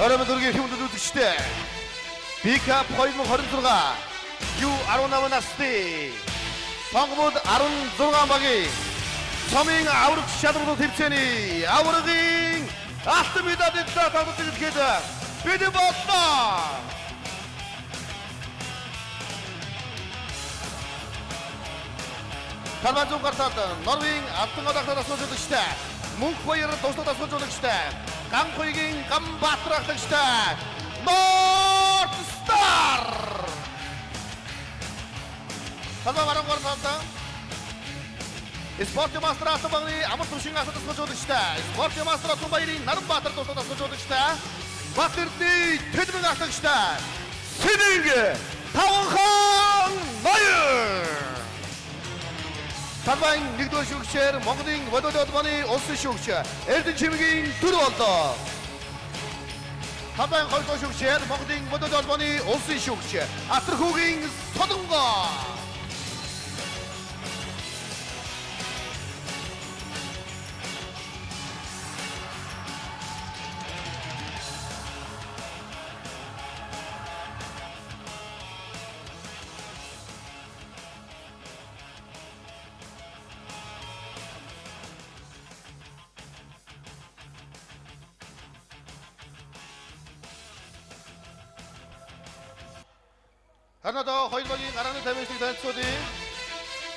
여러분들에게 힘을 주시되 비카 포이브 26 U18 насты 방금은 16 багийн цомын авраг шалруу төвчөний аврагын автомедад татдаг гэхэд бид бодлоо. Талбайд гартаад Норвегийн алтан гадагтаас суулждаг мөнх баяр дуустал суулждаг Ганхойгийн Ганбаатар ахлагчтай North Star. Талбай гартаад Спорт мастер автомобили амар түвшин асуулт суулждаг Спорт мастер автомобилийн Наранбаатар дуустал суулждаг Батэрний тэдмэн ахлагчтай Сэнинг Тавхан Ноёр. Талбайн нэгдүгээр шүүгчээр Монголын бодит холбооны улсын шүүгч Эрдэнэчимгийн төр боллоо. Талбайн хоёрдугаар шүүгчээр Монголын бодит холбооны улсын шүүгч Атархүүгийн Солонгоо. Hatta da хоёр багийн гарааны тамирчид танилцуулъя.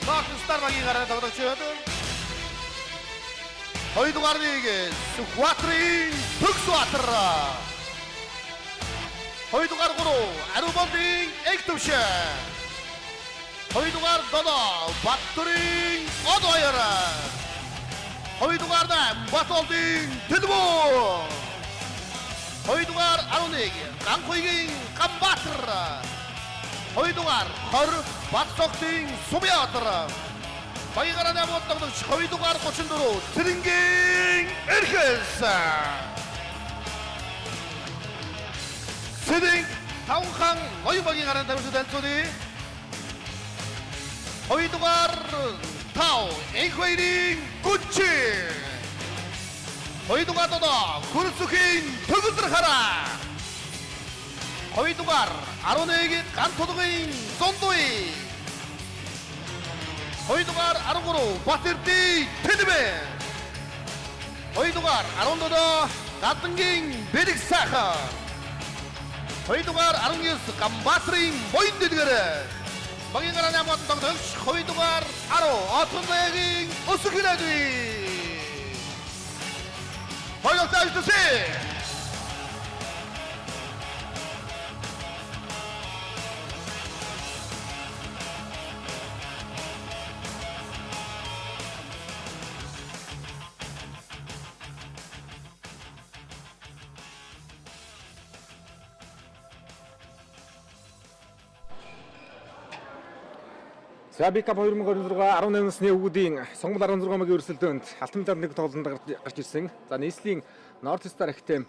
North Star багийн гарааны тоглогчид. Хоёрдугаар нэг Сүхбаатарын Төгсбаатар. Хоёрдугаар 3 Ариволын Эгтөвшин. Хоёрдугаар 7 Баттарын Одоёр. Хоёрдугаар 8 Батолдын Төлбөө. Хоёрдугаар 11 Ганхойгийн Ганбаатар. Хоёрдугаар 20 Батцогтын Сумьяатар. Багийн гарааны амгалан тоглогч хоёрдугаар 34 Цэрэнгийн Эрхэс. Сэдэнг Тавхан Ноён багийн гарааны тамирчид танилцуулъя. Хоёрдугаар 5 Энхвейрийн Гүнчи. Хоёрдугаар 7 Хүрсүхийн Төгөлдөр хараа. Хоёрдугаар 11 Гантулгын Зондуй. Хоёрдугаар 13 Батэрний Тэдмэн. Хоёрдугаар 14 Гадангийн Бэрэг сайхан. Хоёрдугаар 19 Ганбаатарын Буян дэлгэр. Багийн гарааны амгалан тоглогч хоёрдугаар 10 Отонбайгийн Өсгөлөдүй. Хоёрдугаар төсөө Бикап 2026 18 насны өвгүүдийн сонгол 16 магийн өрсөлдөөнд алтан медаль нэг тоглолтод гарч ирсэн. За нийслэлийн North Star Academy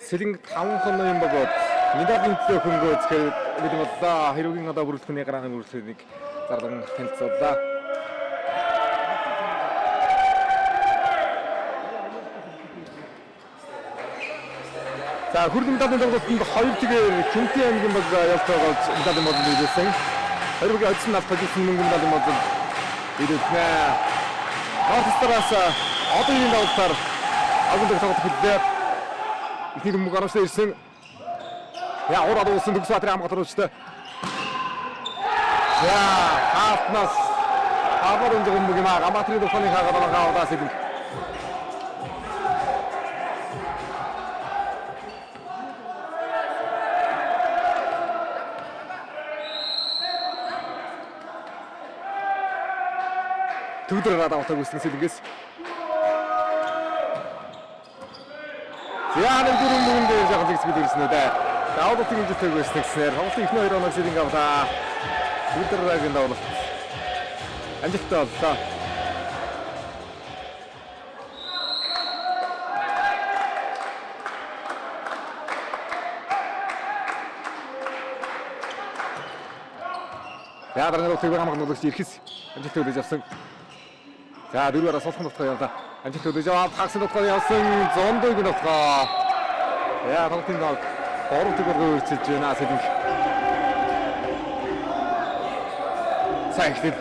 Сэлэнг 5 хоногийн богод медалийн төлөө хөнгөөд бид бодлоо хэрүүгийн одоо бүрэлдэхүүний гарааны бүрэлдэхүүнийг зарлан танилцууллаа. За хүрдэн медалийн тоглолтод 2 тэгээр Кенти аймгийн баг ялтаа болж медалийн бодлоо хийсэн. Хоёрын одсон алт позишн мөнгө медалийн бодлоо ирүүлнэ. North Star-аас одоогийн давтар агуулдаг тоглолт хэллээ. Ихний мөнгө гаргаж ирсэн. Я ороод усан Төгсбаатарын хамгаалалтчтай. За хаалтнаас аваад өндөр мөнгө маа Ганбаатарын тухайн хаагаадаас идэв. Төгдрөөр давтаг үсгэн сэлгээс. Яа нэг дөрөв мөнгөнд жаахан зэгсгэл ирсэн үү дээ. Давлт хэмжээтэй байсан гэсээр Монголын ихний 2 оног сэлэнг авлаа. Төгдрөөгийн давлт. Амжилттай боллоо. За дараагийн удаа хамгаалах нөлөөч ирэхс амжилттай үлээж авсан. За дөрөвөөр солхон нутгаа явлаа. Амжилттай үлээж аваад хагас нутгаа явсан Зондойг нутгаа. Яа, тоглолтын гол 3 тэгвэр өөрчилж байна Сэдинг. Сайн ихтэй.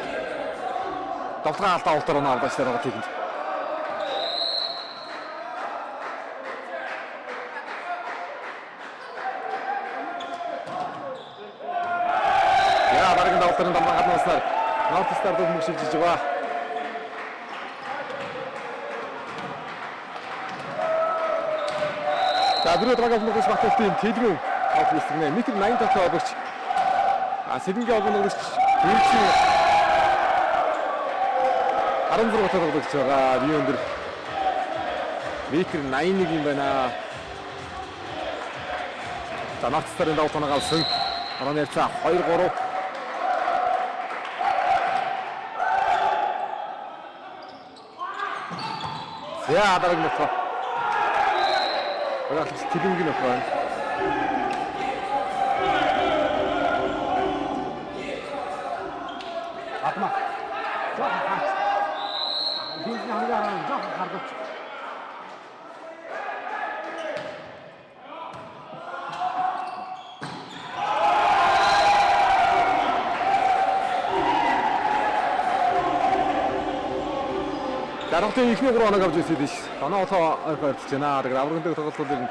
Тоглоом алдаа ултар оноо авдаа ширээ тоглолтыг. Яа, дараагийн тоглолтын дамжаа гаднааснаар North Star дөг мөшилж байгаа. За дөрөв дараагийн мөс баталтын Тэдгэн авах үсгнэ. Метр 87 обогч. Сэдингийн олбон өгч дөрвийн 16 тоглогч байгаа. Би өндөр метр 81 юм байна. За North Star-ын давуу танаа авсан. Орон ярьцаа 2-3. За дараагийн мөс. Багт Тэдгэн нөх байна. Атма. Жаахан. Бизнес хангараа жаахан хардаж. Дараагийн ихний 3 хоног авч ирсэн дэш. Танаа отоо ойртож байна. Тэгэхээр аврагтай тоглолтууд нь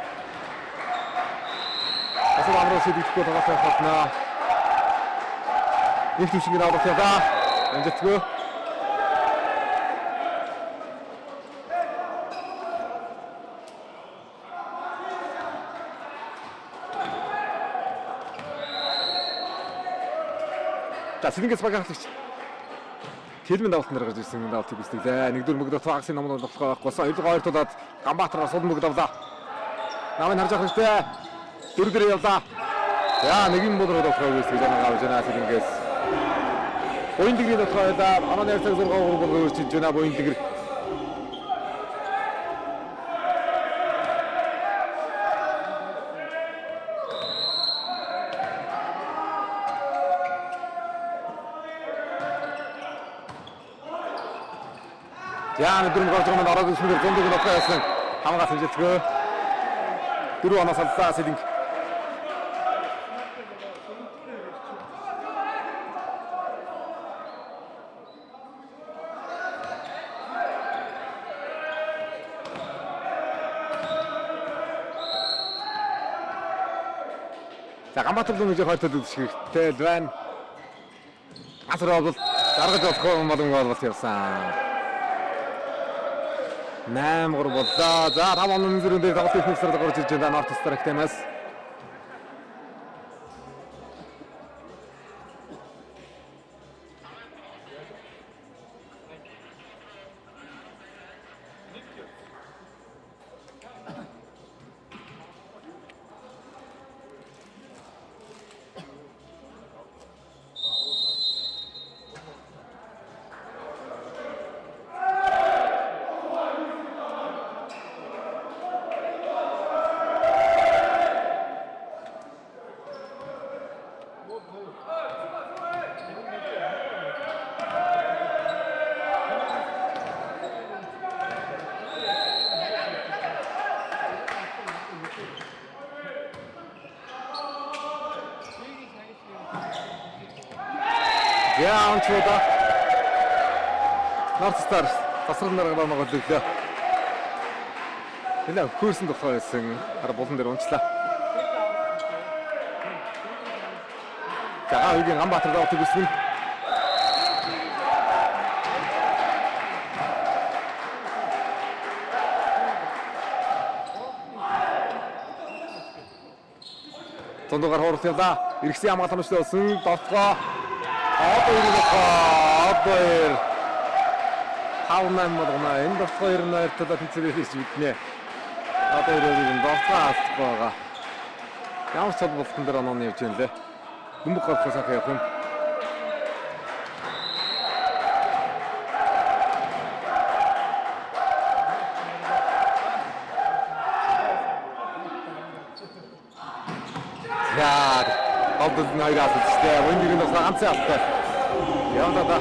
асуу амраа сэдвэхгүй тоглолт явуулнаа. Их түвшинг авах яваа. Амжилтгүй. За Сэдингээс багаалагч Хэлмэн давтан дээр гарч ирсэн давтыг үстэглээ. Нэгдүгээр мөгдөө таагсын номд болохгүй байхгүйсэн. Хоёр тулаад Ганбаатараа сууд мөгд авлаа. Намайг харж авах хэрэгтэй. Дөрөвдөр явлаа. Яа нэгэн бодороо болохгүй үстэглээ байгаа авж байна Сэдингээс. Боин дэгрийн дотор байлаа. Манай найрцаг 6 3 өөрчилж байна боин дэгэр. Яа дөрөв гол зам ороод ирсэнээр зөндөг нөхөө яасан. Хамгаас хэмжилтгөө. 4 оноос алдаа Сэдинг. За Ганбаатар дүнж хойртод үзэхтэй байна. Асар бол даргаж болох юм болов явсан. 8-3 боллоо. За 5 оноо зүрэн дээр тоглолт ихнэсээр гарч ирж байна North Star Academy-аас. Яа онцгой. North Star тасрын дараа байгаа дэглээ. Нэлээ хөрсөн тухай байсан. Хараа булан дээр унчлаа. За хаагийн Ганбаатар давтыг үсгэн. Тондогоор хууралт явлаа. Иргэсийн хамгаалалтчтай болсон довтгоо. Одоор хаунаа модгона энэ довтгоо 92 талаа тэнцвэрээс биднэ. Одоор энэ довтгоо авахгүй байгаа. Ямар ч болтон дээр онооны явж байна лээ. Бөмбөг голхоос авах юм. Яа, одод найгаас үстэй. Виндийн бас ганцхан автай. Явна да.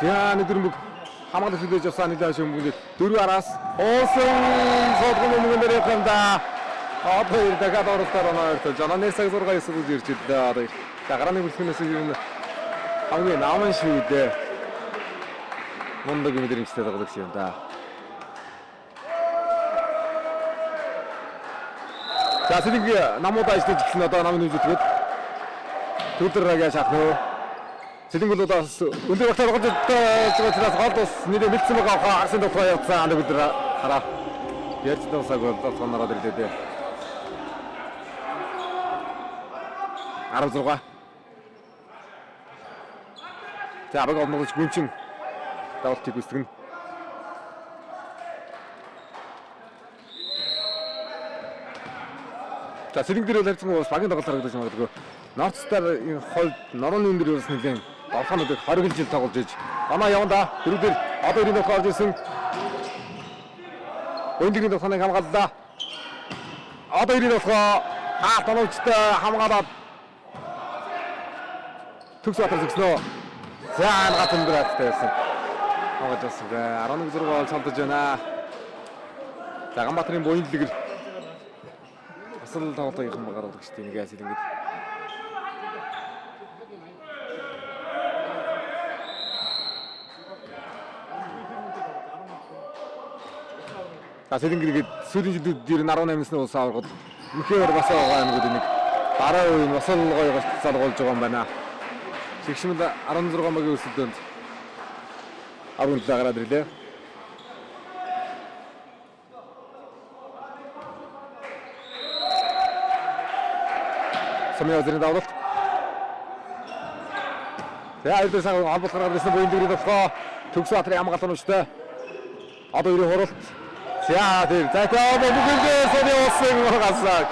За нэг дөрмөг хамгаалж хүлээж авсан нэлээд шимгүнээ 4 араас уусан содгон өмнөдөр яванда одоо дахиад оролцоор оноо Жананы цаг 6 эсвэл ирж ирлээ. Одоо гарааны бүртгэнээс юу хамгийн наман шүү дээ. Мундаг мэдэрэмжтэй тоглох юм да. За сэлэг намууд ажиллаж гисэн одоо намын үзүүлгээд Түлэрэг шахнаа. Сэлэг бол одоо өндөр багтаа тоглож байгаа гол бас нэрээ мэдсэн байгаа хагсын дотор явцсан анд бид хараа. Ярьж дуусаг бол тоонороо ирлээ дээ. 16. За баг одногч гүнчин давалтыг үсгэн. За сэлэг дээр харьцан бас багийн тоглолт харагдаж магадгүй. North Star-ийн хувьд норооны өндөр бас нэгэн долоонуудыг 20 жил тоглож иж. Оноо яванда дөрөвдөр одоо ирээд орж ирсэн. Өндөрийн долооныг хамгааллаа. Одоо ирээд болохоо тоновчтой хамгаалаад төгс батар зөкснөө. За алгаад өндөр хаттай байсан. Хагажсан гэ 11-6 гол цолдож байна. За Ганбаатарын буян дэлгэр асал тоглолтын гаргалагч тийм нэг ясэл ингэж. Сэлэнгэрэд сүүлийн жилүүд дээр 18-ны улс аврагд мөхөр бас байгаа юм гэдэг нэг дараа үеийн бас л гоё гарцал болж байгаа юм байна. Шигшмэд 16 магийн өсөлтөнд аврагд гараад ирлээ. Сумын өдрийн давлт. За айдэр цаг албат гаргаад ирсэн буян дөрөв болохоо Төгс Баатарын хамгаалалтчтай одоо ирэх хуралт. За тийм. За бүгдээ сони усан гасаа.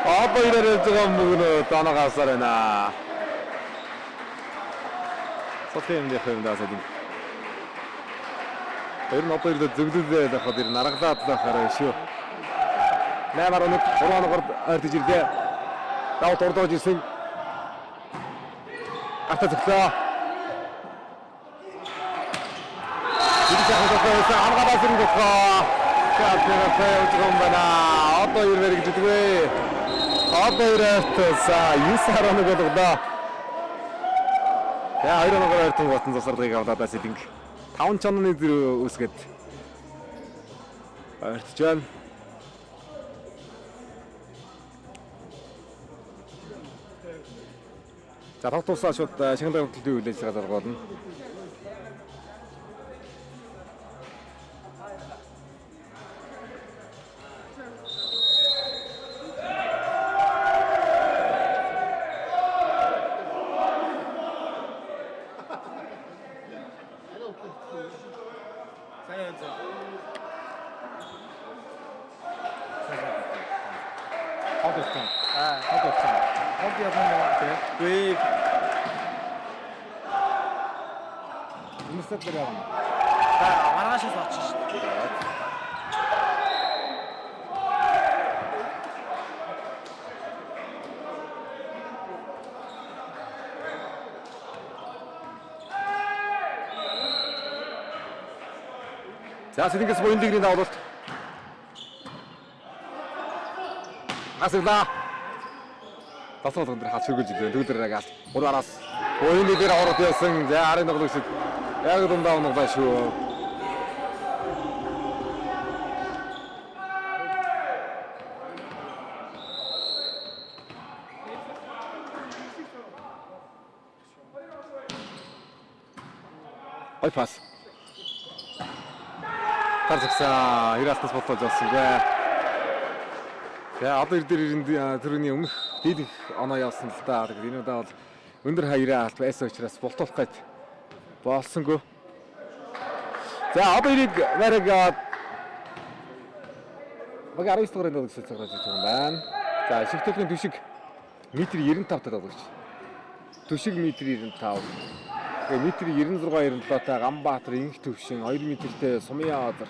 Одоо ирээд байгаа мөнгө танагасаар байна. Сотын дэхэм даасаа. Тэр нь одоо ирээд зөвлөлөө дахад ир нараглаад лахаар шүү. 8-11 3-оор орж ирлээ. Давт ордож ирсэн. Ата зөвлөө. Идэж хамгаалаад ирэх гоо. Капитан Жомбана одоо ирвэр гэж үтгэ. Одоо ирээсаа 9-11 болгоо. Яа 2-1 өртөн готон засварыг авлаа сэлэнг. 5 чонны зүр үсгээд. Ортж байна. За тавтуусаа шууд шинэ тоглолтын үйл ажиллагаа заргуулна. Маргаашаас очиж шүү дээ. За сэлэнгээс буян дэлгэрийн давлт. Асуулаа. Тасгал өндөр хат шүргэж ирлээ. Төгөлрэг алт. 3-араас буян дэлгэр ороод явсан. За арын тоглогч яг дундаа оногдоо шүү. Ой пас. Тарцсан ирэлтс ботож авсан гэ. За одоо ирдэр төрөний өмнөх дийлэх оноо явсан л да. Энэ удаа бол өндөр хаяраа алт байсан учраас бултуулах гээд болсонгүй. За одоо ирийг бараг баг 19 дугаар нэг хэсэг гарч ирж байгаа юм байна. За шигтэйгийн түшиг метр 95 тавьж. Түшиг метр 95. Метр 96-97-тай Ганбаатар инх төвшин 2 метртэй Сумьяадар.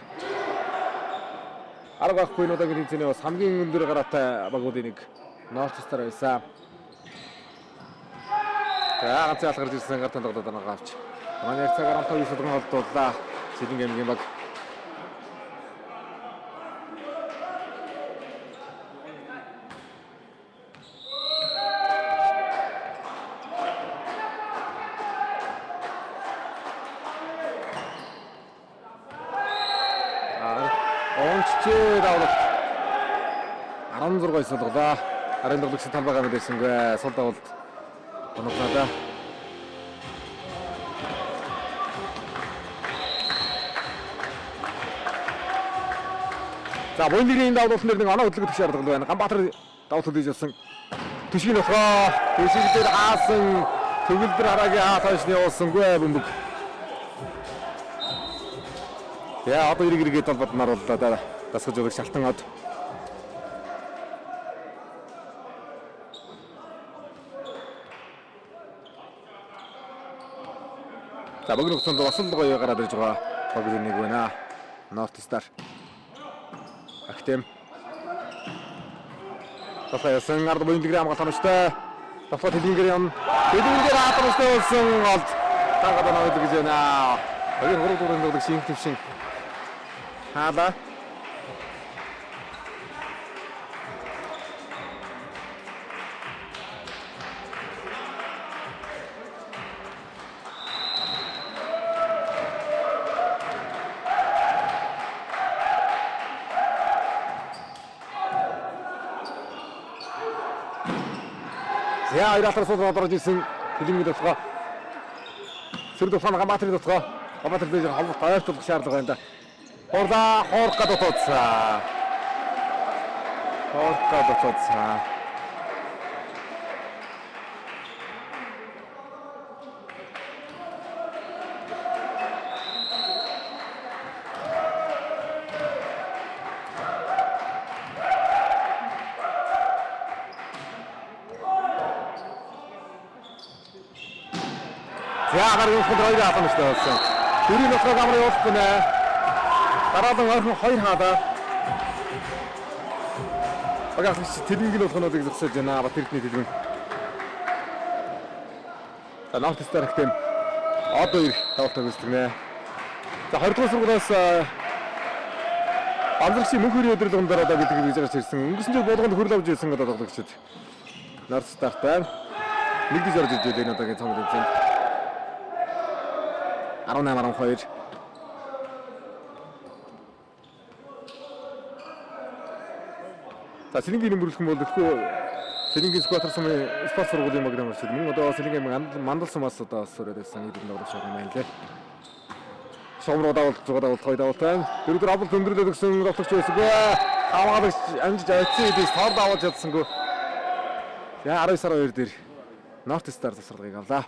Арга ахгүй нуудагийн тэнцэнэ бас хамгийн өндөр гараатай багуудын нэг North Star байсан. За ганц ялгарч ирсэн гартан тоглоод байгаа авч. Манай цагаар хамтаа юусудган олдууллаа. Сэлэнгэ аймгийн баг. Онцчээ давлт 16 солголоо. Арын догдогч талбайгаа мэдээсэнгүй сул давлт оноглоо. За Бондирийн давлтын дээр нэг оноо хөдөлгөх шаардлага байна. Ганбаатар давлт хийж явсан. Түшгийн нөхөө түшиг дээр хаасан төгөлдөр хараагийн хаашны явуулсангүй бөмбөг. Яа одоо иргэгээд толгойд нарууллаа да. Дасгаж өгөх шалтан од. За богино хугацаанд бас л гоё гараад ирж байгаа. Богино нэг байна. North Star. Актем. Тасаясан ард Бондирийн хамгаалалт хамттай. Тасгал хэдингэр юм. Хэдингэр хатарстай болсон олд. Тагаад наваад гэж байна. Хоёр гурав дөрөв дөрөв шинх төвшин. Хаала. Яа, ирахтар сууд орж ирсэн хэлэнгийн тусгай. Сөрөг тусгай Ганбаатарын тусгай. Ганбаатар дээр холбоо ойртуулах шаардлага байна да. Хоорох гадаа тооцоо. Хоорох гадаа тооцоо. За гаргийн хөлрөйг атсан шүү дээ. Дөрөв нөхрөө гамрын явуулах гэнэ. Дараадан ойрхон 2 хаалаа. Багаас тэлэнгийн болгонуудыг зогсоож байна. Батэрдний тэлэн. За North Star хэм. Одоо их тавтаг үзтгнэ. За 20 дугаар сургуулиас амрагчийн мөнхөрийн өдрөл гомдоор одоо бэлтгэл хийж гарч ирсэн. Өнгөрсөн жил болгонд хөрөл авч ирсэн одоо тоглогчид. North Star-тай нэгдэж орж иж байлаа одоогийн цомог үзэн. 18-12. За Сэлэнгийн нэмэрлэх бол тэгэхгүй Сэлэнгийн скватер сумын спорт сургуулийн магнам шүү. Мөн одоо Сэлэнгийн мандал сумаас одоо сураад байсан хэдэн давлах шиг юм байна лээ. Шомроо давуулж байгаа давуулт хоёр давуулт байна. Дөрөвдөр авалт өндөрлөд өгсөн давтагч байсангүй. Хамгаалагч амжиж авцсан хэдий тоор давуулж чадсангүй. За 19-12 дээр North Star засварлагыг авлаа.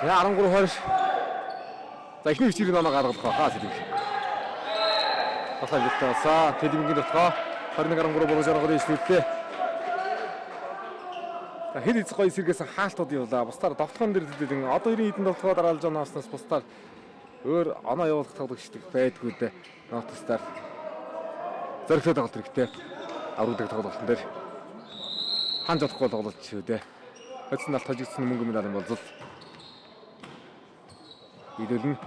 За 13-20. За ихний хичээлийн оноо гаргах хаа Сэлэнг. Басаа гитаасаа Тэлэнгийн дотгоо 21-13 бороо жаргал ижлүүлээ. За хэд эцэг гоё сэргээс хаалтууд явлаа. Бусдаар довтлогон дээр дэлэн одоо 90 хэдэн довтлогоо дараалж байгаа наснаас бусдаар өөр оноо явуулах тоглогчдыг байдгүй дээ. North Star зоригтой тоглолт хэрэгтэй. Авруудаг тоглолтын дээр ханж чадахгүй тоглолт шүү дээ. Хоцсон алт хожигдсон мөнгө медаль болзол идэлнэ.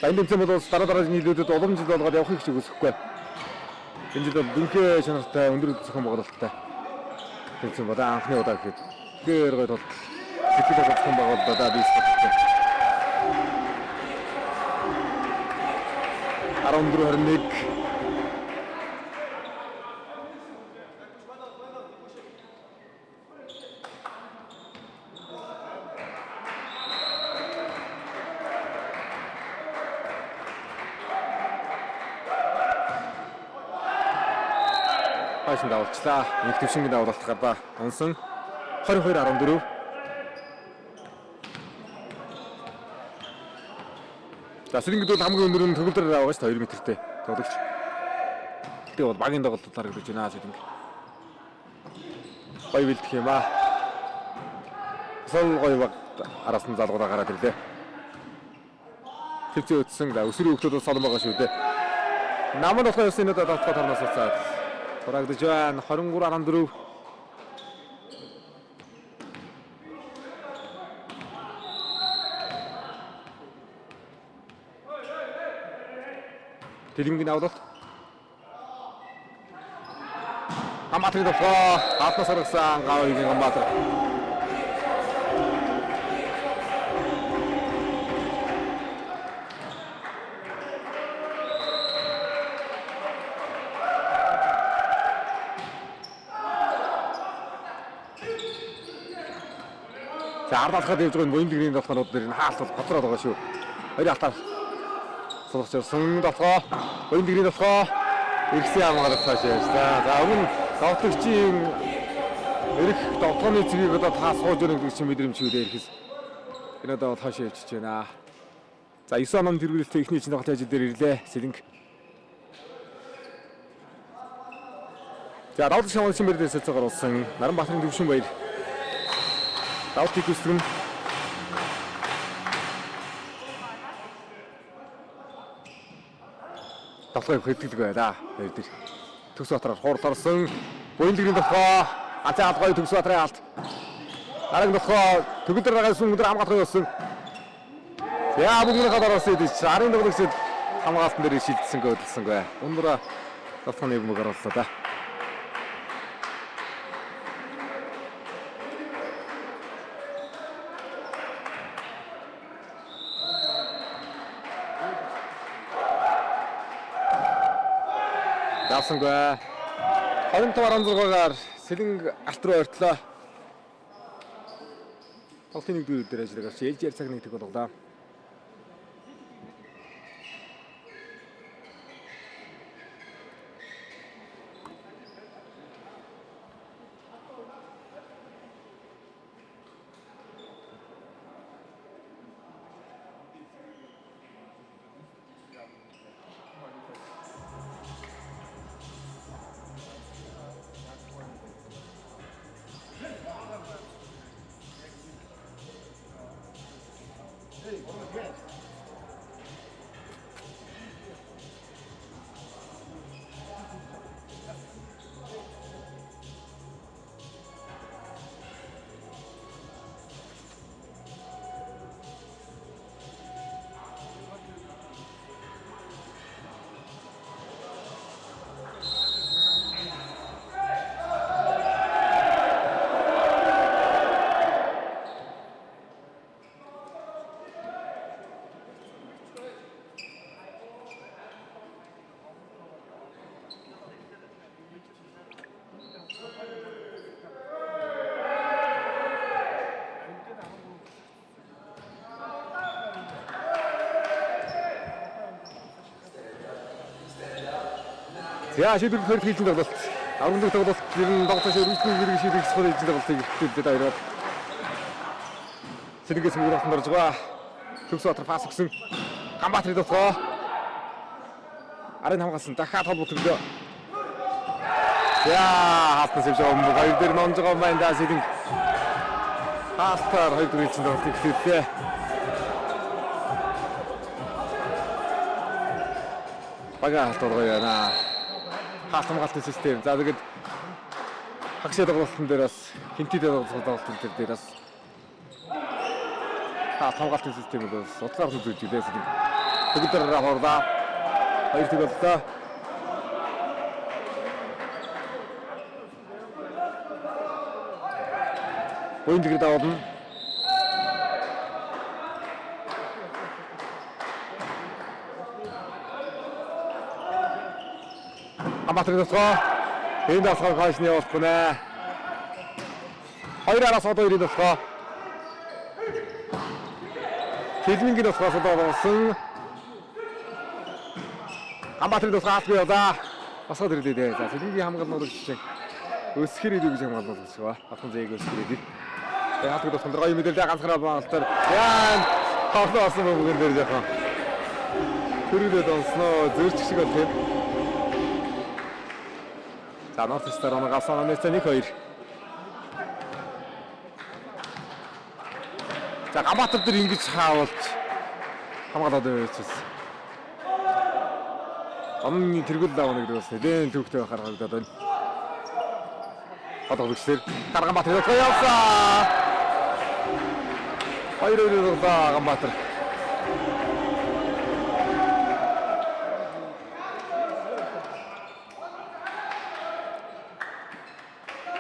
Баян тэмцээн бол дараа нийлүүдэд уламжлал болгоод явахыг ч үгүйсэхгүй. Энэ жил бол дүнхээ чанартай өндөр зохион байгуулалттай тэмцээн бол анхны удаа гэхэд тэгэхээр гоё тул сэтгэл зохион байгуулалтаа бий болгосон. 14-21 Хашин давалчлаа. Нэг төвшингийн давалт гадаа унсан 22-14. За сэрингэд бол хамгийн өндөр нь төгөлдөр байгаа шүү дээ 2 метртэй тоглогч. Гэтэ бол багийн тоглолтод харагдаж байна сэринг. Гоё бэлдэх юм аа. Сол гоё баг араас нь залгуудаа гараад ирлээ. Тэвцээ өтсөн да өсвөрийн хөлтөд солон байгаа шүү дээ. Намын болохоо явсан энэ давтгаа тарнаас уцаад харагдаж байна 23-14. Тэлэмгийн авлалт. Аматрид тоо хатнаас гаргасан гавьгийн Амбатар. За ардалхад явж байгаа воин дэгрийн дотоонууд дээр нь хаалт бол готроод байгаа шүү. Хоёрын алтаар суулгаж ирсэн дотоо воин дэгрийн дотоо ирсэн амгаар цаашаа явж та. За өмнө довтогчийн эрх довтооны цэгийг одоо та сууж өрөнгө гэж мэдрэмж шүү дээ ирэхс. Энэ одоо цаашаа явчихж байна. За 9 ононд тэргүүлэлт техникийн тоглолт ажил дээр ирлээ. Сэлэнг. За давлт шамын мөрдөөс цэцгээр болсон Наранбаатарын төвшин баяр. Давтыг үсгэн. Давхыг хэддэг байлаа. Баяр дээр. Төгс батраар хуурд орсон. Буян дэгрийн дотоо ацаад гоё төгс батрын алт. Дараагийн дотоо төгөлдөр байгаас өндөр хамгаалах болсон. Яа бүгнийхээ дараасаа идэж 10 тоглогчид хамгаалтан дээр шилжсэн гөлсөнгүй. Өндөр дотооны юм гаргаллаа да. Давсангүй. 25-16-гаар Сэлэнг алт руу ойртлоо. Тоглолтын нэг дөрөв дээр ажиллаж байгаа. ээлж цаг нэгтгэх болголоо. За шийдвэрлэх хэрэг хийсэн тоглолт. 14 тоглолт ер нь тоглолтоос өргөжлөн хэрэг шийдэх сухад хийсэн тоглолтыг хэвтүүлээд аваад Сэлэнгээс мөр ахын орж байгаа. Төгс Батар пас өгсөн. Амбатрид дотоо. Арын хамгаалсан дахиад холбогд өглөө. Яа хатнаас явж байгаа юм. Хоёр дээр нонж байгаа юм байна да Сэлэнг. Халтаар хоёр дөрөв чинь тоглолтыг хэвтүүлээ. Бага халтаар гоё яана. хаас хамгаалтын систем. За тэгээд хагшаа тоглолтын дээр бас хинтээ тоглолтын дээр бас хаас хамгаалтын системүүд бас утгаар үзүүлж илээс нэг төгөлдөр хоорда хоёр төгөлдөө Буин дэгэр давуулна. Амбатрын тосгоо. Энэ тосгоо хойшны явуулах нэ. Хоёр араас одоо ирээд тосгоо. Хэлмингийн тосгоос одоосон. Амбатрын тосгоо хатгүй яваа. Босоод ирлээ. За хэлмингийн хамгаалал нурагч өсгөр идүү гэж хамгаалал гэж ба. Атхан зээг өсгөр идүү. Яг л тосгонд гоё мэдээлэл ганцхан баалтар. Яан хоолоосон бүгэн дээр яхан. Төрөлөд онсноо зөрч шиг бол тийм. За North Star оноогоосоо нээсэн 1-2. За Гамбатар дээр ингэж хаавалж хамгаалаад байцс. Онны тэргүүл даваа нэг дээс нэлээд төвхтэй байхаар харагдаад байна. Хадгалагчдэр Гамбатар яваа явсаа. Хоёроо Гамбатар.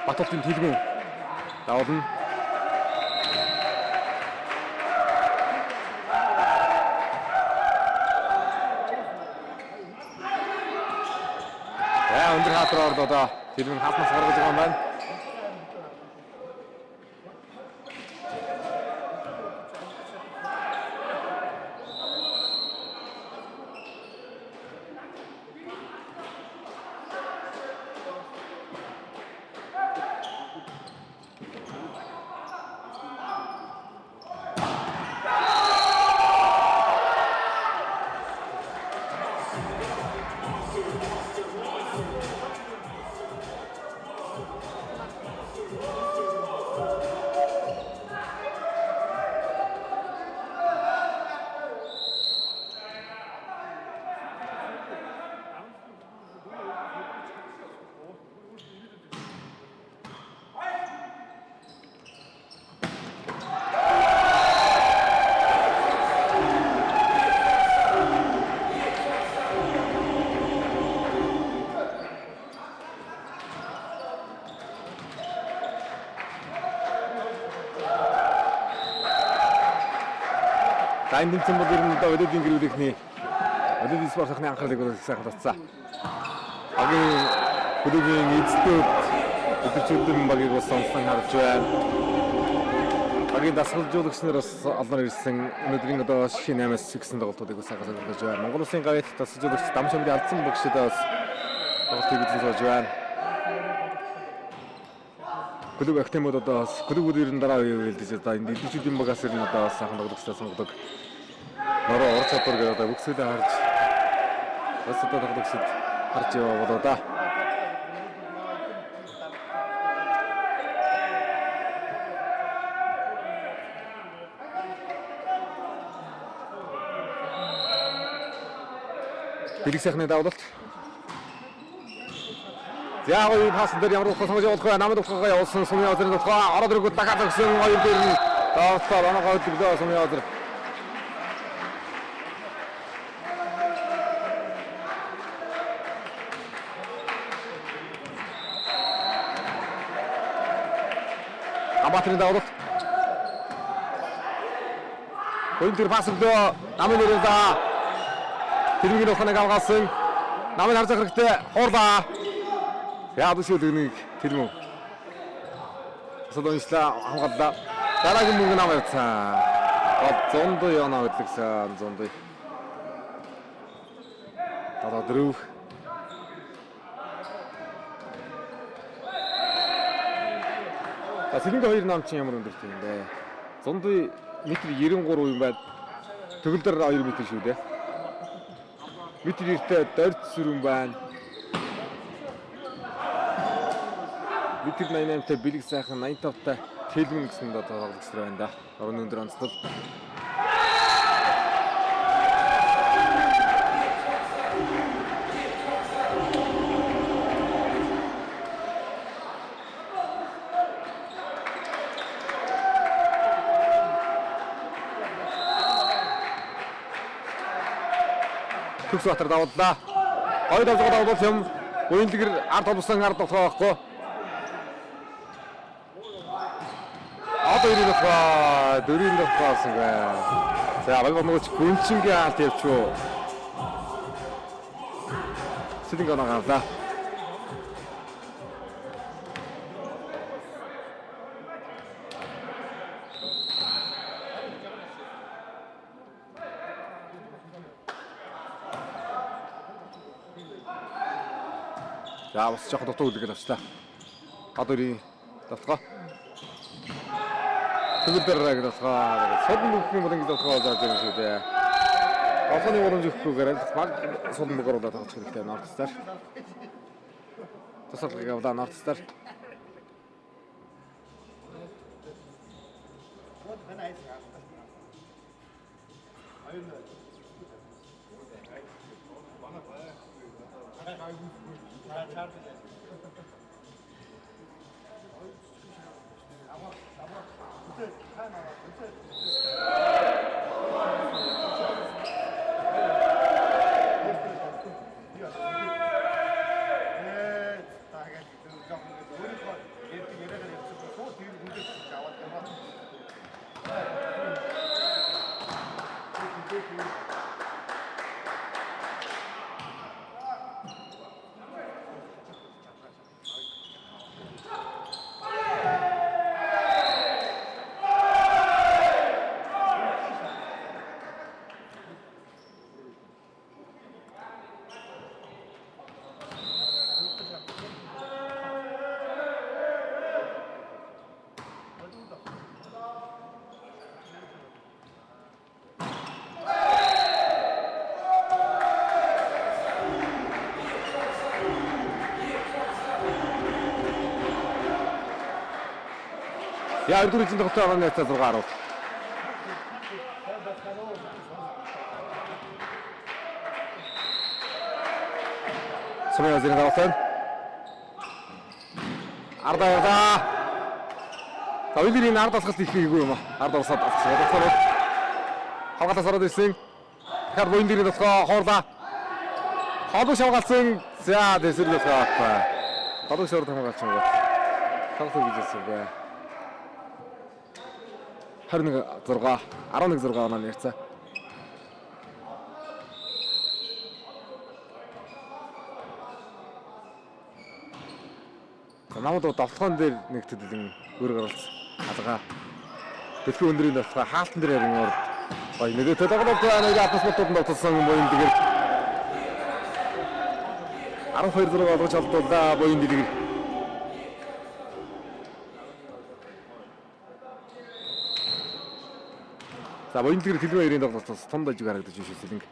Баталтын тэлгүүн давуулна. Өндөр хатраар одоо тэлгүүн хатнаас гаргаж байгаа юм байна. Энд тэмцэн бол ер нь одоо өдөөдийн гэрүүлийнхний өдөөдийн спортын анхаарлыг сайхан татсан. Агийн хөдөөгийн эзэдүүд өдөрчүүдэн багийг бас сонсон харж байна. Багийн дасгалжуулагч нар бас олноор ирсэн. Өнөөдрийн одоо шин 8-аас 9 тоглолтуудыг бас сайхан суулгаж байна. Монгол Улсын гавьяат дасгалжуулагч Дамшамдын алдсан багшдаа бас тоглолтыг үзэн сууж байна. Клуб актемод одоо клубүүд ер нь дараа үе хэлдэж одоо энэ эдгүүчүүдийн багаас ер нь одоо сайхан тоглогчдоо сонгодог. Нороо орц чадвар гэдэг одоо бүгсүүдээ харж бас одоо тоглогчд харж яваа болоо да. Бэлэг сайхны давлалт. За гоё пасс дээр ямар ухаас сонгож явуулах вэ? Намд ухаагаа явуулсан Сумын Озрын тухай ороод ирэнгүүт дахиад өгсөн хоёр дээр нь тооцоо оноогоо өдөглөө Сумын Озр. Гамбатрын давлалт. Хоёр дээр пасс өгдөө намын нэрээр да. Тэргийн ухааныг авгаасан. Намын харж хэрэгтэй хуурлаа. Яа биш үнийг тэрмүү. Содончлаа хамгааллаа. Дараагийн мөнгө нам явцсан. Гол 100 яна хөдлөгсөн 100. Одоо дөрөв. Сэлэнгэ хоёр нам чинь ямар өндөртэй юм бэ? 100 метр 93 юм байна. Төгөлдөр 2 метр шүү дээ. Метр эртээ дорд сүрэн байна. Метр 88-тай бэлэг сайхан 85-тай Тэлмэн гэсэн доо тоглогч байна да. Орон өндөр онцлог. Төгсбатар давууллаа. Хоёр давжгаа давуулах юм. Буянлагэр ард толсон ард тоглох байхгүй. Одоо ирээд байгаа. Дөрөв давхаасан гэ. За багнууч гүнчингийн хаалт явчихв. Сэтинг оногаалаа. За бас жоохон дутуу үлгэл авчлаа. Одоо ирээ давтгаа. Төгөлдөр давтгаа. Содон бүхний мөрөнгө давтгаа зааж байгаа шүү дээ. Олонний урамж өгөхгүйгээр баг содон мөгөр удаа тавчих хэрэгтэй Нортстар. Тасалгыг авлаа Нортстар. Яа дөрөв зин тогтоо орны цаа 6-10. Сумын зэрэг давтан. Ардаа. Тавилын ард алхалт ихээгүй юм аа. Ард алхалт авчихсан. Хавгатаас ороод ирсэн. Тэгэхээр буян дэрийн дотгоо хоорлаа. Холбоо шавгаалсан. За дэсэр дотгоо. Холбоо шаврал хамгаалсан гоо. Тоглох гэж ирсэн бай. 21-6 11-6 оноо ярьцаа. Намууд довтлогоон дээр нэг төдөлн өөр гаралц алгаа. Дэлхийн өндрийн довтлогоо хаалтан дээр ярин ор. Гоё нэгэ тоглолт нэг атмосферт довтлсон буян дэгэр. 12-6 олгож алдуулаа буян дэгэр. За буян дэгэр төлөвөө ирийн тоглолтоос том дажиг харагдаж байна шүү дээ.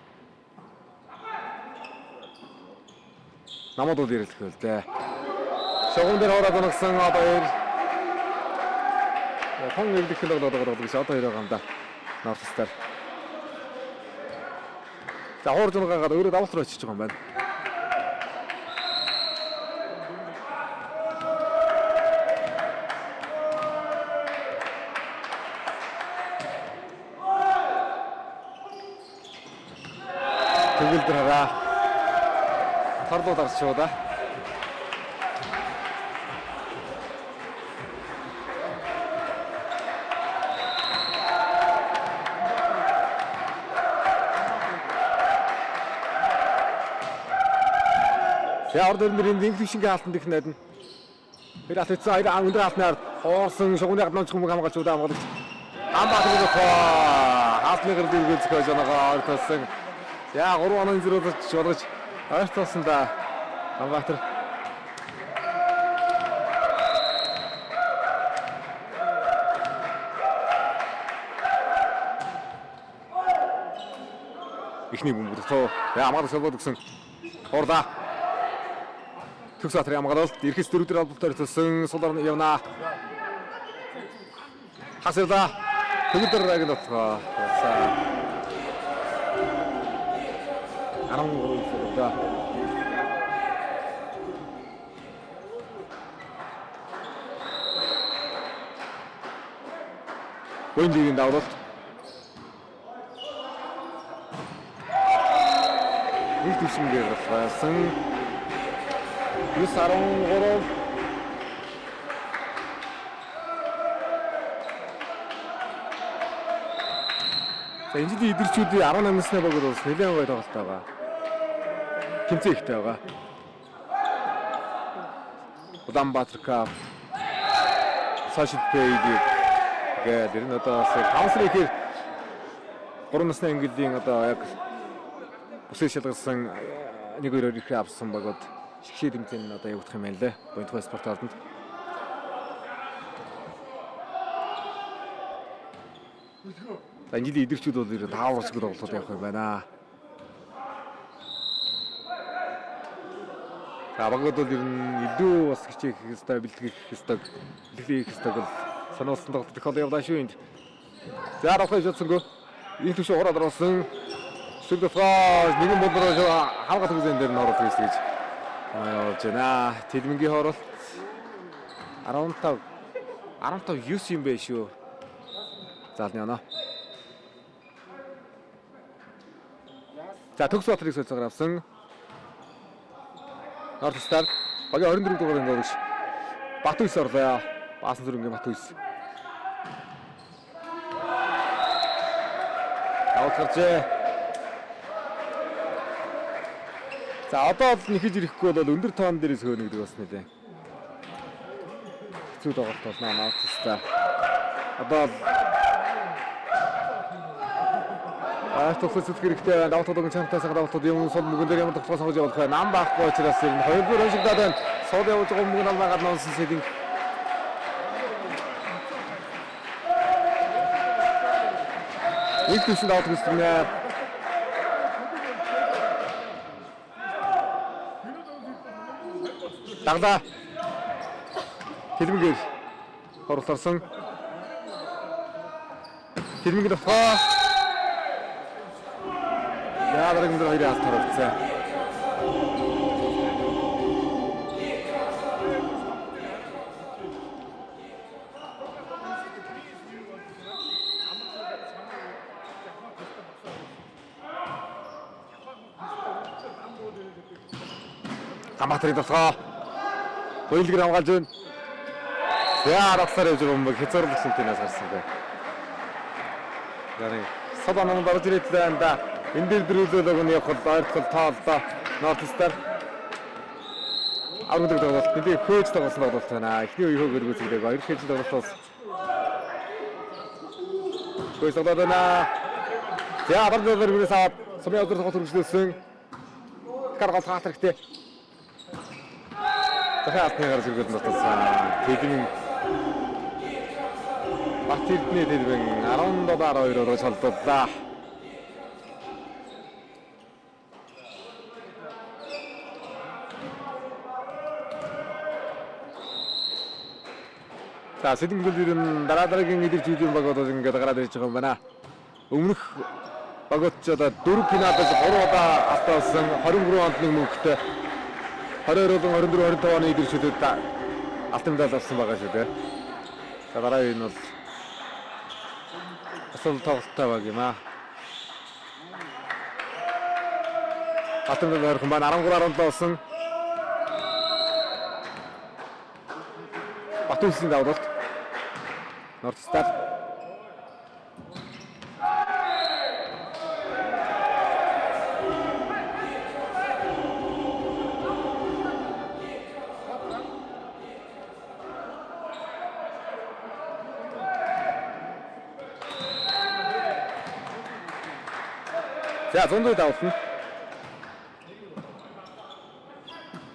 Намууд бол ярилах байл дээ. Шогон дээр ороод оногсон одоо ир. Хон ирдэх тоглоод гэж одоо ирээ гамда. Нортстар. За хуурж унгаагаад өөрөө давалт руу очиж байгаа юм байна. Төгөлдөр хараа. Тарлуу дарчуу да. Я ордер нэрийн инглишинг хаалтанд их найдна. Тэр атцсан хоёр өндөр хаалтнаар хоорсон шугууны гаднаамч хүмүүс хамгаалж удаа хамгаалагч. Амбаатны хаалтны гэрэл үзэж байгаа ойртолсон. Я 3 оноо зэрүүлж болгож ойртолсон да. Амбаатар. Ихний бөмбөртөө. Я амгаалж өгсөн. Орда. Төгсбатар ямгаалалт эрхэс дөрөвдөр албалтаар төлсөн сулаар явна. Хасылда төгөлдөр агд болтгоо. За. 13 сулда. Буйндгийн давлалт. Нэг төвшингээр болсон. 9-13. За энэ жилийн идэрчүүдийн 18 насны богд бас нэлээд гоё тоглолт байгаа. Тэмцээн ихтэй байгаа. Улаанбаатар кап Сашид Пейдик гэдэг энэ одоо бас каунсер ихээр 3 насны ангиллын одоо яг өсөж шалгалсан 1-2 их авсан богод шигшээ тэмцээн одоо явагдах юм байна лээ. Боёнтгой спорт ордонд. За энэ жилийн идэрчүүд бол ер нь таавар шиг тоглолтод явах юм байна. За багууд бол ер нь илүү бас хичээх хэвээр бэлтгэх хэвээр бэлтгэх хэвээр бол сануулсан тоглолт их олон явдаа шүү энд. За рахаж утсангүй энэ төшөө ороод орсон. Сүлдэтгоо нэгэн болдроо хамгаалах үзэн дээр нь ороод ирсэн гэж явж байна. Тэлмэнгийн хоороолт 15-9 юм бэ шүү. Заалны оноо. За Төгс Батрыг солилцоогоор авсан. Нортстар багийн 24 дугаарыг дөрөвч. Батүйс орлоо. Баасан зүрхэнгийн Батүйс. Авахарчээ. За одоо л нэхэж ирэхгүй бол өндөр тоон дээрээс хөөнө гэдэг бас нэлээ. Хэцүү тоглолт болно Нортстар. Одоо Төгсөд хэрэгтэй давталдаг чамтаас давталдаг юм сул мөнгөн дээр ямар тогтоох сонгож явуулах вэ? Нам байхгүй учраас энэ хоёрдугаар хоншигдаад байна. Сул явуулж байгаа мөнгөн алмаагаад нонсон сэдинг. Их түвшин давталдаг юм. Дагла. Тэлмэнгээр оруулсан. Тэлмэнгээр давтгаа. Яа дараагийн дээр хоёрын алт харагдсан. Хамаатрыг тосгоо. Хоёулгэр хамгаалж байна. Яа ратлаар явж байгаа юм бэ? Хэцүүрлсэн тэнээс гарсан бэ. Яриг сабанан дарж ирээдээ анда. Энэ дээр дөрүүлээд өгнө явах ойртол тооллоо. Нортстар аврагдаг тоглолт. Тэндээ хөөж тоглосон тоглолт байна. Эхний үе хөөгөр үзүүлдэг. Хоёр хэж тоглолт бас. Хөөж тоглоод байна. За баргадаар гүрээс аваад сумын өдөр тоглолт хөрвүүлсэн. Каргал хаалт хэрэгтэй. Дахиад алтны гарч ирээд нутсан. Тэдний Батэрдний Тэлбэн 17-2-оор шалдууллаа. За Сэдэнгэл нь дараагийн идэрчүүдийн багууд ингээд гараад ирж байгаа юм байна. Өмнөх багууд ч одоо 4 финалдаас 3 удаа автаасан 23 онд нэг мөнгөтэй 22 он 24 25 оны идэрчүүдэд алтан медаль авсан байгаа шүү дээ. За дараагийн нь бол асуул тоглолттой баг юм аа. Алтан медаль авах маань 13-17 болсон. Батүйсийн давлалт Нортстар За зөндөө давтна.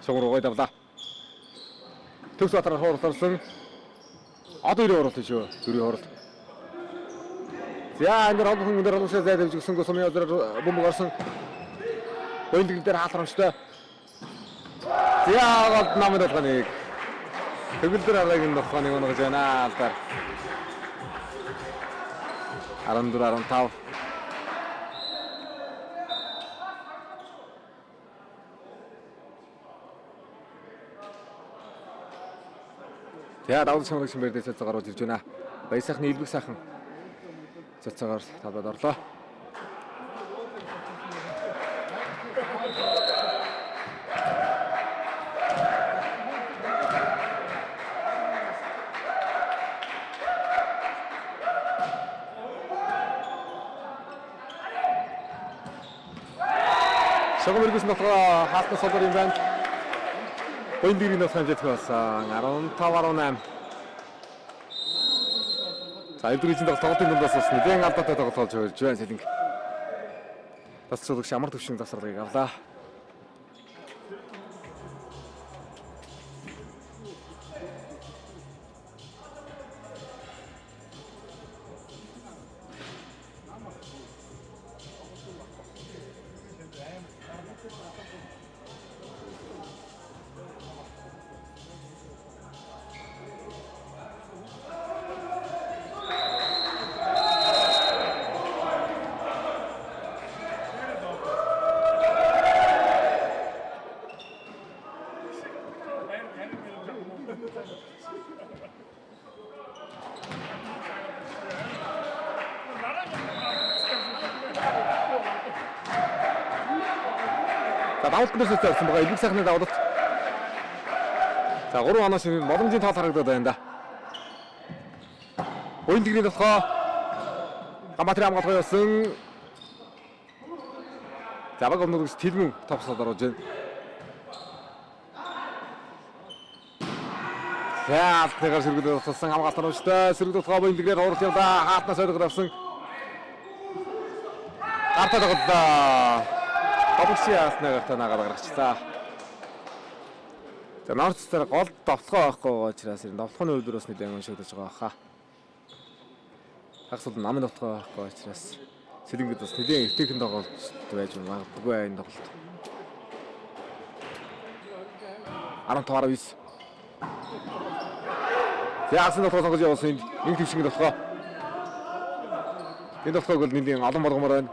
Согрогой давлаа. Төгс Батар хоорлолсон. Одоо ирээ оролт шүү. Зүрийн оролт. За энэ рол хүн дээр олонсоо зайд авч гисэн сумын өдөр бомб гарсан. Бойлгол дээр хаалрамжтай. За гол намд болгоныг. Төгөл дээр алагын нохоныг онгож байна алдар. 14-15. За давуу самрагч бэрдээ цацаар орж ирж байна. Баясахны илбэг сайхан цацаар талбайд орлоо. Шагам эргэсэн дотор хаалтна солор юм байна. Боин дэрийн нас хэмжээтэй болсон 15-18. За эвдрийн тоглолтын дундаас бас нэгэн алдаатай тоглолт болж байна Сэлэнг. Тасцуулагч амар төвшин засваргыг авлаа. За давалтнаас тавьсан байгаа элэг сайхны давалт. За 3 оноос боломжийн тал харагдаад байна да. Боин дэрийн болохоо Гамбатарын хамгаалгаа явсан. За баг өмнөд Тэлмэн товсоод орж байна. За алтныгаар сэргэлээд тулсан хамгаалтын ууштай сэргэлээд тухай боин дэрээр хуурал явдаа хаалтнаас ойргоор авсан. Гартаа тоглолоо. Обси яаснаар танаагаар гаргачлаа. За Нордстер гол довтлогоо авахгүй байгаа учраас энэ довтлогооны үйлдвэрөөс нэлээд уншигдаж байгаа хаа. Хагсууд намын довтлогоо авахгүй учраас Сэлэнгэд бас нэлээд эвтэйхэн тоглолт байж магадгүй энэ тоглолт. 15-19. Яасан довтлогоо сонгож явуулсан нэг төвшинг довтлогоо. Энэ довтлогоо бол нэлээд олон болгомоор байна.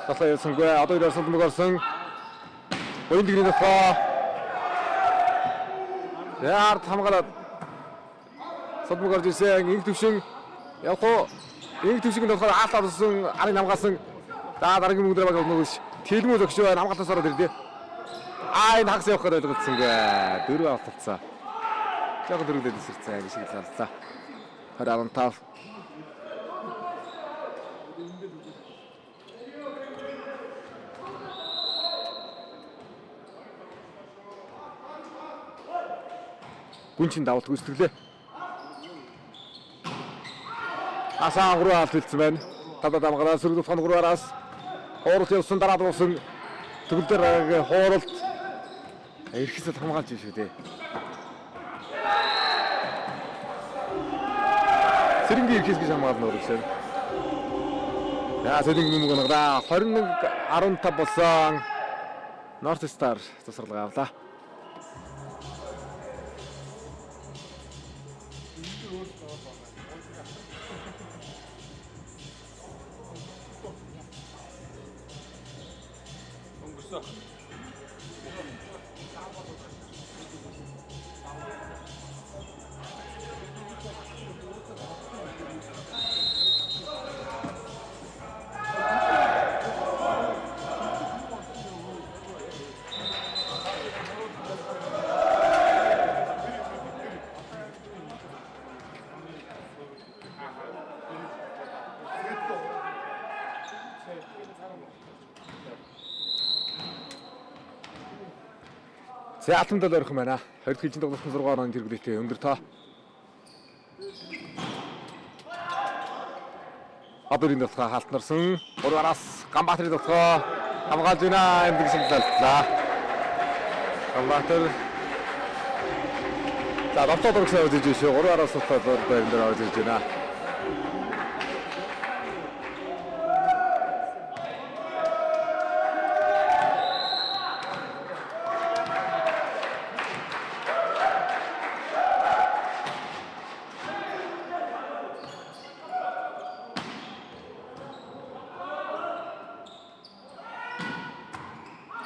Таслаа ясангүй одоо ирсэн мөгөрсөн боин дэрийн довтлогоо яард хамгаалаад содмог орж ирсэн инх төвшин явах уу инх төвшин довтлогоо аалтаа болсон арын хамгаалсан за дараагийн мөнгөдрөө баг нөгөөш Тэлмэн зөгш байна хамгаалтаас ороод ирлээ энэ хагас явах гэдэг ойлгоцсонгүй дөрөв авталцаа яг дөрөвдөд эсэрцээ гэж шиг лаллаа 2015 гүнчин давалт гүйцэтгэлээ. Асаа 3 алт хэлсэн байна. Тавда дамгаараа сөрөг тухайн 3-аараас хууралт явсан дараа дуусан төгөлдөр хууралт эрхэсэл хамгаалж шүү дээ. Сэрэнгийн эрхэс гэж хамгаална гэсэн. За Сэлэнгийн мөнгө награа 21-15 болсон North Star засварлага авлаа. За алтандал орхон байна. 20 хилжин тоглолтын 6 оноо тэргүүлээтэй өндөр тоо. Адурын довтлогоо хаалтнарсан. 3-аас Гамбатарын довтлогоо хамгаалж байна. Энд шиг залтлаа. Гамбатар за довтлогоо өгсөн үзэж шүү. 3-аас довтлогоо байран дээр орж ирж байна.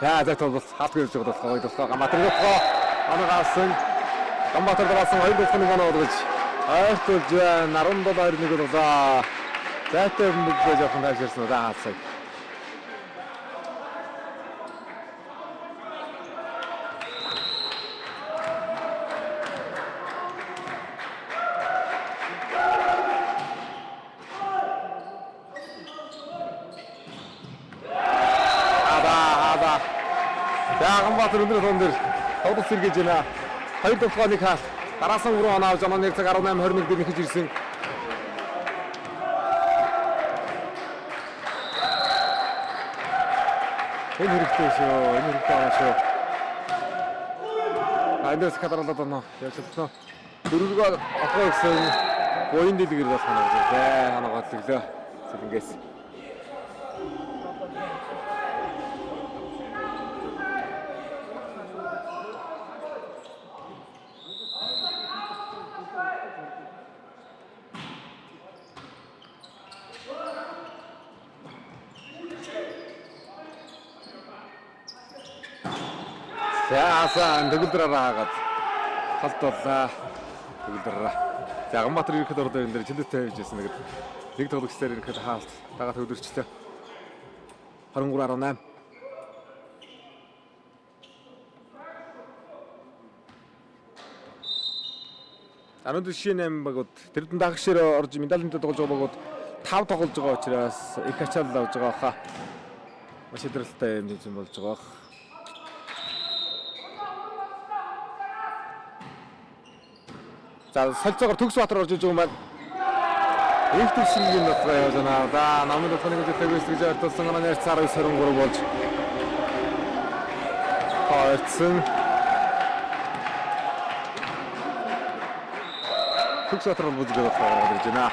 За зөвхөн хаалтгүй гэж бодлоо. Довтлогоо Гамбатар довтлогоо анагаасан. Гамбатар давсан 2 довтлогын оноо гэж ойртолж 17-21 болоо. Зайтай мөнгө жоохон таширсан удаа хаалцаг. Ганбаатар өндөр хон дээр тоглолт сэргээж байна. 2 дахь хооны хаалт. Дараасан өрөө оноо авч онооны цаг 18:21 дээр нэхэж ирсэн. Энэ хэрэгтэй шүү. Энэ хэрэгтэй байгаа шүү. Андерс кадралаад оноо явж чадсан. Дөрөвгөө отгоо гэсэн буян дэлгэр бас ханаад байна. Ханаад төглөө. Сэлэнгээс. Яасан төгөлдрөө хаагаад халдууллаа. Төгөлдрөө. За Ганбаатар ирэхэд ордоо энэ дээр чөлөөтэй байж байсан нэгэд нэг тоглогчдаар ирэхэд хаалт дагаад төгөлөрчлөө. 23-18. Анууд шинэм багууд тэрдэн дагшээр орж медалинтэй тоглож байгаа багууд 5 тоглож байгаа учраас их ачаал авж байгаа хаа. Маш өдрөлттэй юм хийж болж байгаа. За солилцоогоор Төгсбаатар орж иж байгаа юм байна. Их төсөлгийн дотор явж байна. За намын дотор нэг үедээ төгс гэж артсан гана нэр цаар 23 болж. Хойцсон. Төгсбаатар бүзгээ дотор гарч байна.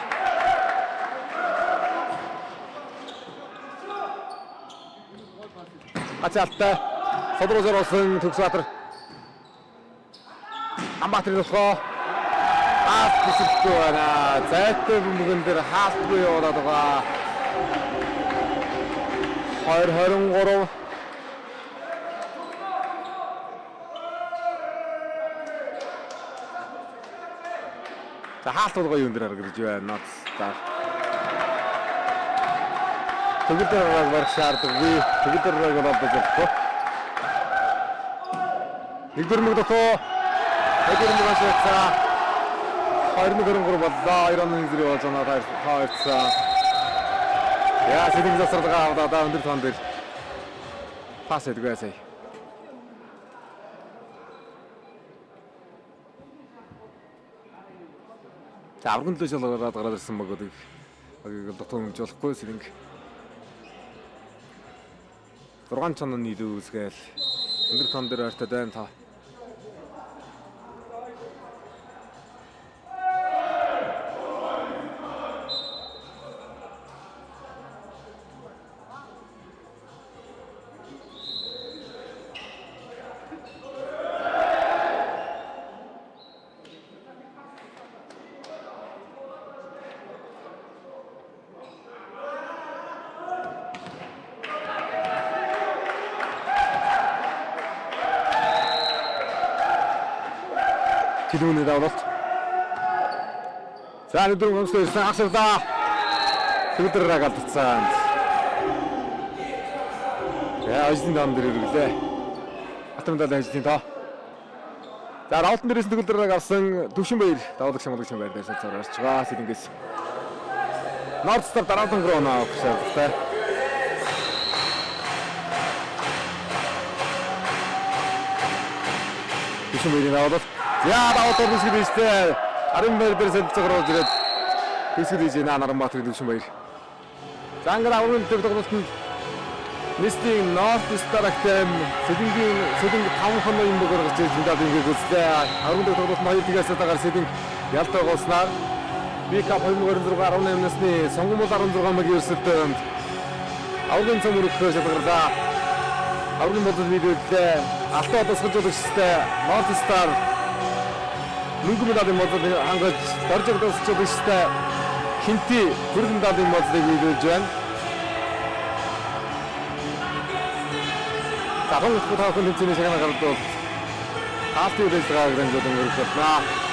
Ачаалтай Содорозор болсон Төгсбаатар. Ганбаатарын болохоо Хэсэггүй байна. Зайтай бөмбөгөн дээр хаалтгүй яваад байгаа. 2-23. За хаалтууд юу нэр гаргаж байна. За. Төгөлдөр барах шаардлагагүй. Төгөлдөр болоод байгаа. Нэг дөрмөг дотоо. Эдгээр нэг ашигцаа 23 боллоо. 2-1 зэрэг болж байгаа хойцсон. Яа сэдэн засварга аваад өндөр тоон дээр пас хийдгээ сая. За аврагын төлөөс олоод гараад ирсэн багуудыг дотоо хэмжүүлэхгүй сэринг 6 цонон нийлүү үзгээл өндөр тоон дээр ойртоод байна та. Kilooны давлалт. За өдөр өмсөж ирсэн хасагдаа. Төгөлдрөө галдцсан. Яа ажлын даам дээр ирэглээ. Атамдаа ажлын тоо. За раутан дээрээс төгөлдрөө гарсан Төвшинбаяр давлагч хамгалагч байр дээр цаар орж байгаа. Сэлэнгээс Нордстар дараалан грона өгсөй. Төвшинбаярын давлалт. Яа даваад ирсэн биз дээ. Арын байр дээр солилцоогоор орж ирээд хэсэг дийж Наранбаатарын Төвшинбаяр. За ингээд аврагын тоглолтод Нистийн Нордстар Актем Сэлэнг 5 хон юм гаргаж ирсэн даа ингээд үзлээ. Аврагын тоглолтод 2 тгээс дагаар Сэлэнг ялтаа голснаар Бикап 2026 18 насны сонгомол 16 мөгийн ерсөлтөнд аврагын цом өргөхөөр шалгарлаа. Аврагын болол нийлүүлээ. Алтаа тусгажуулагчтай Нордстар мөнгө медалийн модлыг хангаж доржиг тусгажуулагчтай Хинти хүрэн медалийн модлыг нийлүүлж байна. За 2 дахь төвийн тэмцээний шагнал гаралд бол хаалтын үйл ажиллагааг хангуулсан өргөж байна.